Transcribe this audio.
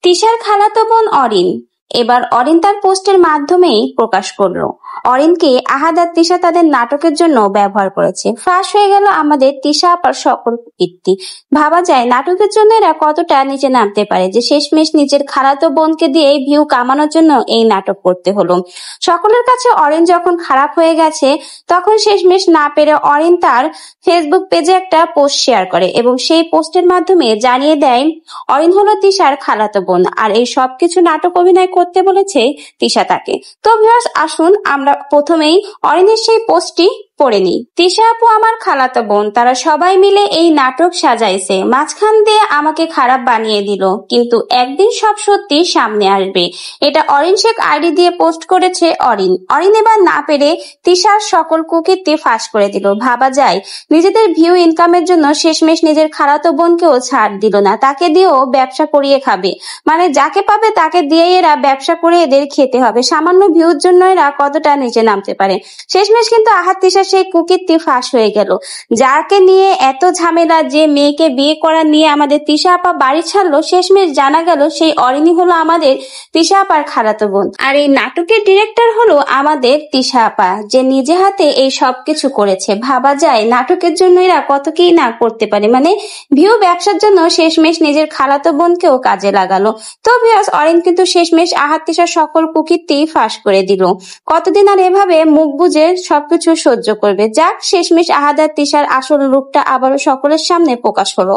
তিশার খালাতো বোন অরিন। এবার অরিন তার পোস্টের মাধ্যমেই প্রকাশ করলো অরিনকে আহাদ আর তিশা তাদের নাটকের জন্য ব্যবহার করেছে। ফাঁস হয়ে গেল আমাদের তিশা আপার সকল কীর্তি। ভাবা যায় নাটকের জন্য এরা কতটা নিচে নামতে পারে যে শেষমেশ নিজের খালাতো বোনকে দিয়ে ভিউ কামানোর জন্য এই নাটক করতে হলো। সকলের কাছে অরিন যখন খারাপ হয়ে গেছে তখন শেষমেশ না পেরে অরিন তার ফেসবুক পেজে একটা পোস্ট শেয়ার করে এবং সেই পোস্টের মাধ্যমে জানিয়ে দেয় অরিন হলো তিশার খালাতো বোন আর এই সবকিছু নাটক অভিনয় করতে বলেছে তিশা তাকে। তো ভিউয়ার্স, আসুন আমরা প্রথমেই অরিনের সেই পোস্টটি পড়ে নিই। তিশা আপু আমার খালাতো বোন, তারা সবাই মিলে এই নাটক সাজাইছে, মাঝখান দিয়ে আমাকে খারাপ বানিয়ে দিল, কিন্তু একদিন সব সত্যি সামনে আসবে। এটা অরিন শেখ আইডি দিয়ে পোস্ট করেছে অরিন এবার না পেরে তিশার সকল কুকীর্তি ফাঁস করে দিল। ভাবা যায় নিজেদের ভিউ ইনকামের জন্য শেষমেশ নিজের খালাতো বোনকেও ছাড় দিল না, তাকে দিয়েও ব্যবসা করিয়ে খাবে। মানে যাকে পাবে তাকে দিয়ে এরা ব্যবসা করে এদের খেতে হবে। সামান্য ভিউর জন্য এরা কতটা নিচে নামতে পারে। শেষমেশ কিন্তু আহাদ তিশা সেই কুকীর্তি ফাঁস হয়ে গেল। যাকে নিয়ে এত ঝামেলা, যে মেয়েকে বিয়ে করা নিয়ে আমাদের তিশা আপা বাড়ি ছাড়লো, শেষমেশ জানা গেল সেই অরিনই হলো আমাদের তিশা আপার খালাতো বোন। আর এই নাটকের ডিরেক্টর হলো আমাদের তিশা আপা, যে নিজে হাতে এই সবকিছু করেছে। ভাবা যায় নাটকের জন্য এরা কত কি না করতে পারে। মানে ভিউ ব্যবসার জন্য শেষমেশ নিজের খালাতো বোনকেও কাজে লাগালো। তো ভিউয়ার্স, অরিন কিন্তু শেষমেশ আহাদ তিশার সকল কুকীর্তি ফাঁস করে দিল। কতদিন আর এভাবে মুখ বুজে সবকিছু সহ্য করবে। যাক, শেষমেশ আহাদ আর তিশার আসল রূপটা আবারও সকলের সামনে প্রকাশ হলো।